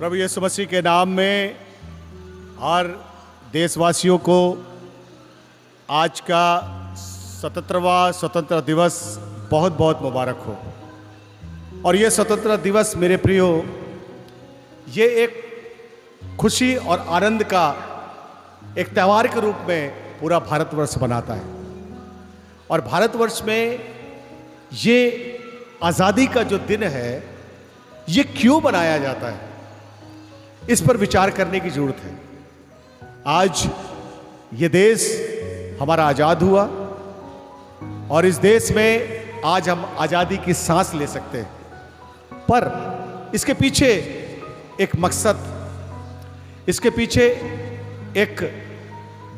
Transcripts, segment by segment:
प्रभु यीशु मसीह के नाम में हर देशवासियों को आज का 77वां स्वतंत्रता दिवस बहुत बहुत मुबारक हो। और ये स्वतंत्रता दिवस मेरे प्रियो, ये एक खुशी और आनंद का एक त्यौहार के रूप में पूरा भारतवर्ष मनाता है। और भारतवर्ष में ये आज़ादी का जो दिन है, ये क्यों मनाया जाता है, इस पर विचार करने की जरूरत है। आज ये देश हमारा आज़ाद हुआ और इस देश में आज हम आज़ादी की सांस ले सकते हैं, पर इसके पीछे एक मकसद, इसके पीछे एक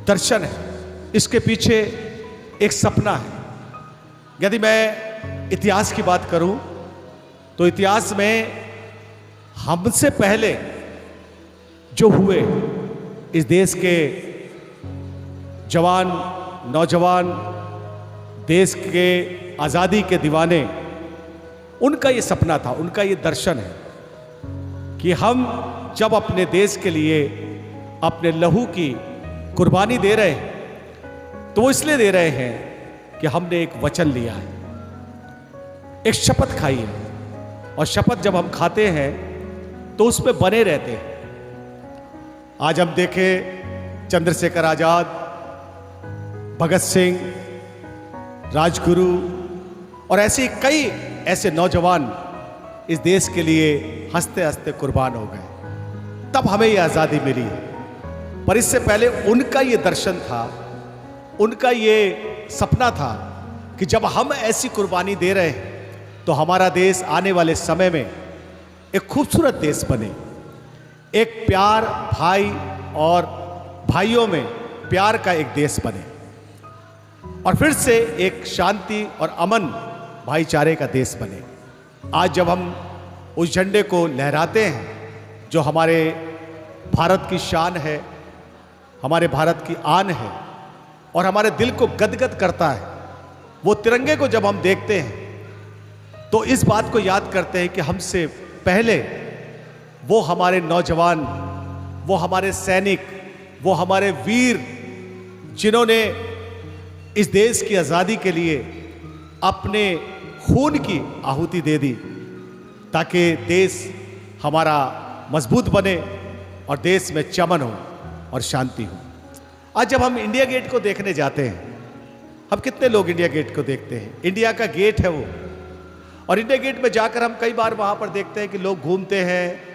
दर्शन है, इसके पीछे एक सपना है। यदि मैं इतिहास की बात करूं तो इतिहास में हमसे पहले जो हुए इस देश के जवान, नौजवान, देश के आज़ादी के दीवाने, उनका ये सपना था, उनका ये दर्शन है कि हम जब अपने देश के लिए अपने लहू की कुर्बानी दे रहे हैं तो वो इसलिए दे रहे हैं कि हमने एक वचन लिया है, एक शपथ खाई है। और शपथ जब हम खाते हैं तो उस पर बने रहते हैं। आज हम देखें चंद्रशेखर आजाद, भगत सिंह, राजगुरु और ऐसे कई ऐसे नौजवान इस देश के लिए हंसते हंसते कुर्बान हो गए, तब हमें ये आज़ादी मिली है। पर इससे पहले उनका ये दर्शन था, उनका ये सपना था कि जब हम ऐसी कुर्बानी दे रहे हैं तो हमारा देश आने वाले समय में एक खूबसूरत देश बने, एक प्यार भाई और भाइयों में प्यार का एक देश बने, और फिर से एक शांति और अमन भाईचारे का देश बने। आज जब हम उस झंडे को लहराते हैं जो हमारे भारत की शान है, हमारे भारत की आन है और हमारे दिल को गदगद करता है, वो तिरंगे को जब हम देखते हैं तो इस बात को याद करते हैं कि हमसे पहले वो हमारे नौजवान, वो हमारे सैनिक, वो हमारे वीर, जिन्होंने इस देश की आज़ादी के लिए अपने खून की आहुति दे दी ताकि देश हमारा मजबूत बने और देश में चमन हो और शांति हो। आज जब हम इंडिया गेट को देखने जाते हैं, हम कितने लोग इंडिया गेट को देखते हैं, इंडिया का गेट है वो, और इंडिया गेट में जाकर हम कई बार वहाँ पर देखते हैं कि लोग घूमते हैं,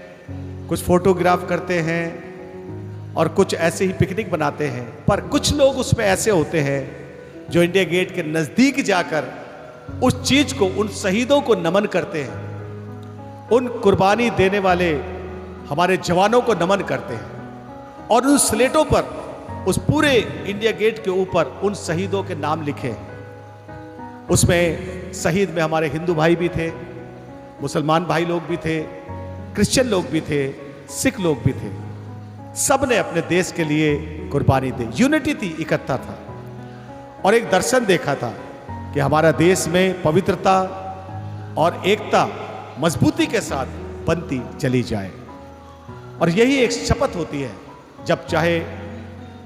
कुछ फोटोग्राफ करते हैं और कुछ ऐसे ही पिकनिक बनाते हैं। पर कुछ लोग उसमें ऐसे होते हैं जो इंडिया गेट के नज़दीक जाकर उस चीज़ को, उन शहीदों को नमन करते हैं, उन कुर्बानी देने वाले हमारे जवानों को नमन करते हैं, और उन स्लेटों पर, उस पूरे इंडिया गेट के ऊपर उन शहीदों के नाम लिखे हैं। उसमें शहीद में हमारे हिंदू भाई भी थे, मुसलमान भाई लोग भी थे, क्रिश्चियन लोग भी थे, सिख लोग भी थे। सब ने अपने देश के लिए कुर्बानी दी, यूनिटी थी, इकट्ठा था, और एक दर्शन देखा था कि हमारा देश में पवित्रता और एकता मजबूती के साथ बनती चली जाए। और यही एक शपथ होती है, जब चाहे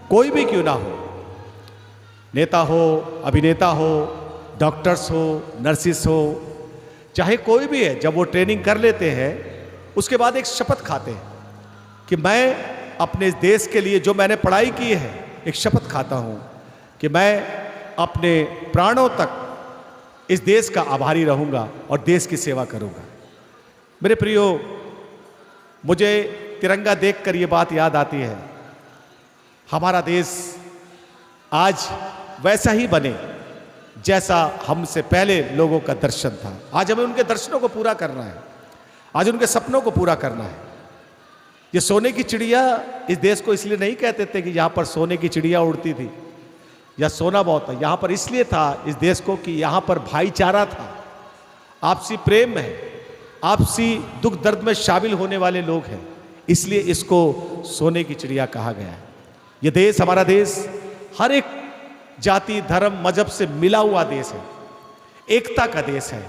कोई भी क्यों ना हो, नेता हो, अभिनेता हो, डॉक्टर्स हो, नर्सिस हो, चाहे कोई भी है, जब वो ट्रेनिंग कर लेते हैं उसके बाद एक शपथ खाते हैं कि मैं अपने देश के लिए जो मैंने पढ़ाई की है, एक शपथ खाता हूँ कि मैं अपने प्राणों तक इस देश का आभारी रहूँगा और देश की सेवा करूँगा। मेरे प्रियो, मुझे तिरंगा देखकर ये बात याद आती है, हमारा देश आज वैसा ही बने जैसा हमसे पहले लोगों का दर्शन था। आज हमें उनके दर्शनों को पूरा करना है, आज उनके सपनों को पूरा करना है। ये सोने की चिड़िया इस देश को इसलिए नहीं कहते थे कि यहाँ पर सोने की चिड़िया उड़ती थी या सोना बहुत था, यहाँ पर इसलिए था इस देश को कि यहाँ पर भाईचारा था, आपसी प्रेम है, आपसी दुख दर्द में शामिल होने वाले लोग हैं, इसलिए इसको सोने की चिड़िया कहा गया है। ये देश, हमारा देश, हर एक जाति, धर्म, मजहब से मिला हुआ देश है, एकता का देश है।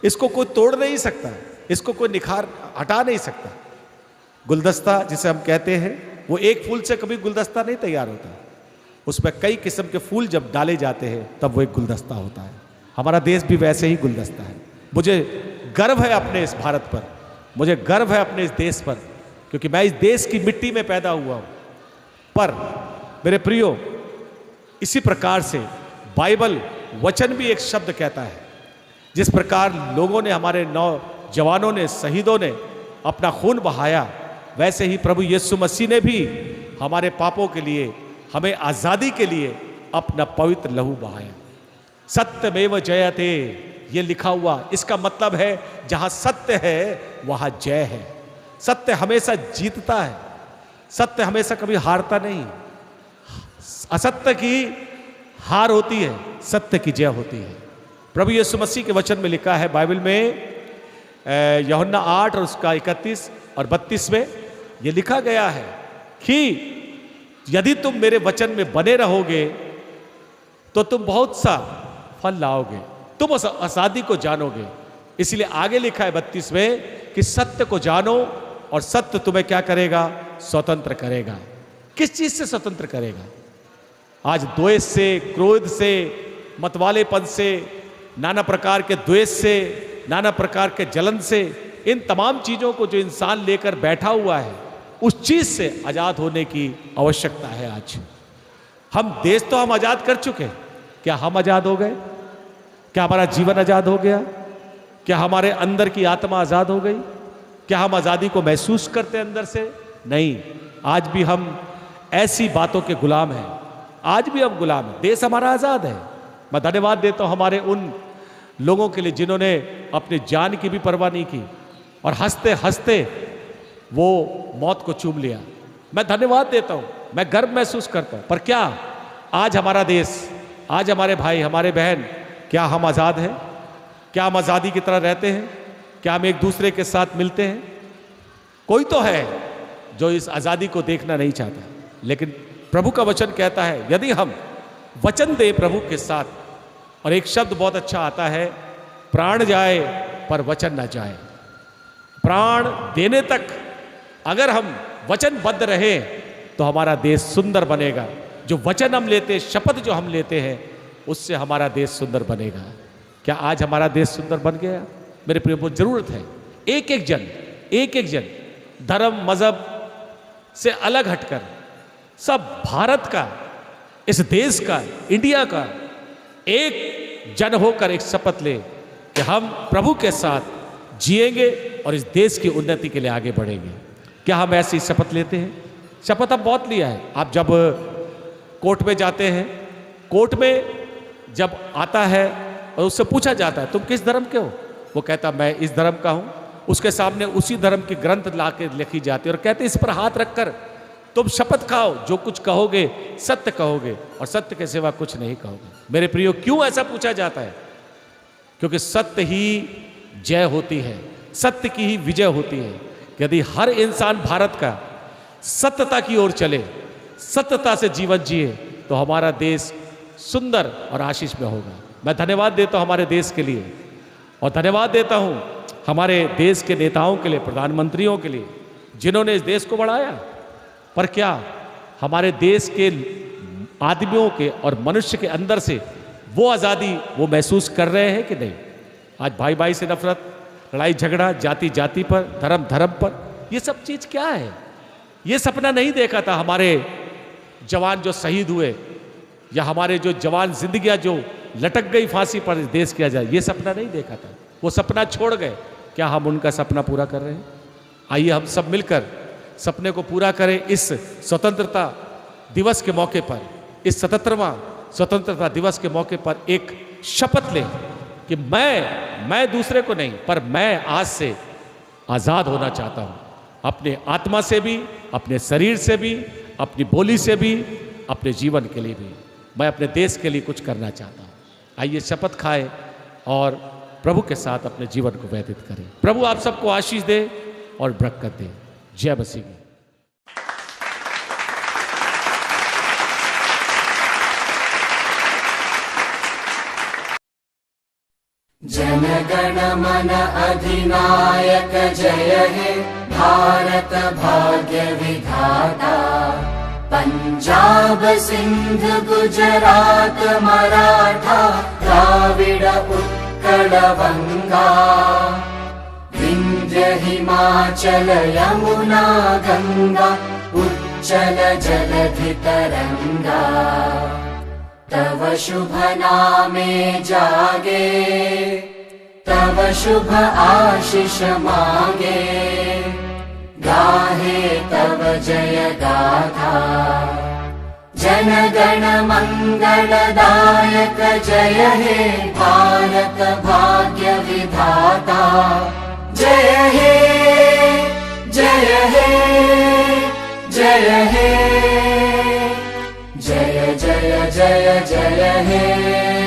इसको कोई तोड़ नहीं सकता, इसको कोई निखार हटा नहीं सकता। गुलदस्ता जिसे हम कहते हैं, वो एक फूल से कभी गुलदस्ता नहीं तैयार होता, उसमें कई किस्म के फूल जब डाले जाते हैं तब वो एक गुलदस्ता होता है। हमारा देश भी वैसे ही गुलदस्ता है। मुझे गर्व है अपने इस भारत पर, मुझे गर्व है अपने इस देश पर, क्योंकि मैं इस देश की मिट्टी में पैदा हुआ हूं। पर मेरे प्रियो, इसी प्रकार से बाइबल वचन भी एक शब्द कहता है, जिस प्रकार लोगों ने, हमारे नौजवानों ने, शहीदों ने अपना खून बहाया, वैसे ही प्रभु यीशु मसीह ने भी हमारे पापों के लिए, हमें आज़ादी के लिए अपना पवित्र लहू बहाया। सत्यमेव जयते, ये लिखा हुआ, इसका मतलब है जहां सत्य है वहां जय है। सत्य हमेशा जीतता है, सत्य हमेशा कभी हारता नहीं। असत्य की हार होती है, सत्य की जय होती है। प्रभु यीशु मसीह के वचन में लिखा है बाइबल में, यूहन्ना 8 और उसका 31 और 32 में ये लिखा गया है कि यदि तुम मेरे वचन में बने रहोगे तो तुम बहुत सा फल लाओगे, तुम उस आजादी को जानोगे। इसलिए आगे लिखा है 32 में कि सत्य को जानो और सत्य तुम्हें क्या करेगा? स्वतंत्र करेगा। किस चीज से स्वतंत्र करेगा? आज द्वेष से, क्रोध से, मतवालेपन से, नाना प्रकार के द्वेष से, नाना प्रकार के जलन से, इन तमाम चीजों को जो इंसान लेकर बैठा हुआ है, उस चीज से आजाद होने की आवश्यकता है। आज हम देश तो हम आजाद कर चुके, क्या हम आजाद हो गए? क्या हमारा जीवन आजाद हो गया? क्या हमारे अंदर की आत्मा आजाद हो गई? क्या हम आजादी को महसूस करते हैं अंदर से? नहीं, आज भी हम ऐसी बातों के गुलाम हैं, आज भी हम गुलाम हैं। देश हमारा आजाद है। मैं धन्यवाद देता हूं हमारे उन लोगों के लिए जिन्होंने अपनी जान की भी परवाह नहीं की और हंसते हंसते वो मौत को चूम लिया। मैं धन्यवाद देता हूं, मैं गर्व महसूस करता हूं। पर क्या आज हमारा देश, आज हमारे भाई, हमारे बहन, क्या हम आज़ाद हैं? क्या हम आज़ादी की तरह रहते हैं? क्या हम एक दूसरे के साथ मिलते हैं? कोई तो है जो इस आज़ादी को देखना नहीं चाहता, लेकिन प्रभु का वचन कहता है यदि हम वचन दें प्रभु के साथ, और एक शब्द बहुत अच्छा आता है, प्राण जाए पर वचन ना जाए। प्राण देने तक अगर हम वचनबद्ध रहे तो हमारा देश सुंदर बनेगा। जो वचन हम लेते, शपथ जो हम लेते हैं, उससे हमारा देश सुंदर बनेगा। क्या आज हमारा देश सुंदर बन गया? मेरे प्रिय, बहुत जरूरत है एक एक जन धर्म मजहब से अलग हटकर सब भारत का, इस देश का, इंडिया का एक जन होकर एक शपथ ले कि हम प्रभु के साथ जिएंगे और इस देश की उन्नति के लिए आगे बढ़ेंगे। क्या हम ऐसी शपथ लेते हैं? शपथ अब बहुत लिया है। आप जब कोर्ट में जाते हैं, कोर्ट में जब आता है और उससे पूछा जाता है तुम किस धर्म के हो, वो कहता मैं इस धर्म का हूं। उसके सामने उसी धर्म की ग्रंथ ला के लिखी जाती है और कहते इस पर हाथ रखकर तुम शपथ खाओ, जो कुछ कहोगे सत्य कहोगे और सत्य के सिवा कुछ नहीं कहोगे। मेरे प्रियो, क्यों ऐसा पूछा जाता है? क्योंकि सत्य ही जय होती है, सत्य की ही विजय होती है। यदि हर इंसान भारत का सत्यता की ओर चले, सत्यता से जीवन जिए, तो हमारा देश सुंदर और आशीष में होगा। मैं धन्यवाद देता हूं हमारे देश के लिए, और धन्यवाद देता हूं हमारे देश के नेताओं के लिए, प्रधानमंत्रियों के लिए, जिन्होंने इस देश को बढ़ाया। पर क्या हमारे देश के आदमियों के और मनुष्य के अंदर से वो आज़ादी वो महसूस कर रहे हैं कि नहीं? आज भाई भाई से नफरत, लड़ाई झगड़ा, जाति जाति पर, धर्म धर्म पर, ये सब चीज़ क्या है? ये सपना नहीं देखा था हमारे जवान जो शहीद हुए, या हमारे जो जवान जिंदगियां जो लटक गई फांसी पर इस देश की आजादी, ये सपना नहीं देखा था। वो सपना छोड़ गए। क्या हम उनका सपना पूरा कर रहे हैं? आइए हम सब मिलकर सपने को पूरा करें। इस स्वतंत्रता दिवस के मौके पर, इस 77वां स्वतंत्रता दिवस के मौके पर एक शपथ लें कि मैं दूसरे को नहीं, पर मैं आज से आज़ाद होना चाहता हूँ, अपने आत्मा से भी, अपने शरीर से भी, अपनी बोली से भी, अपने जीवन के लिए भी। मैं अपने देश के लिए कुछ करना चाहता हूँ। आइए शपथ खाएं और प्रभु के साथ अपने जीवन को व्यतीत करें। प्रभु आप सबको आशीष दे और बरकत दे। जय मसीह की। जन गण मन अधिनायक जय हे। भारत भाग्य विधाता। पंजाब सिंध गुजरात मराठा द्राविड उत्कल बंगा। विंध्य हिमाचल यमुना गंगा उच्चल जलधि तरंगा। तव शुभ नामे जागे तव शुभ आशीष मांगे। गाहे तव जय गाथा जन गण मंगलदायक। जय हे भारत भाग्य विधाता। जय हे जय हे जय हे जय जय जय जय हे।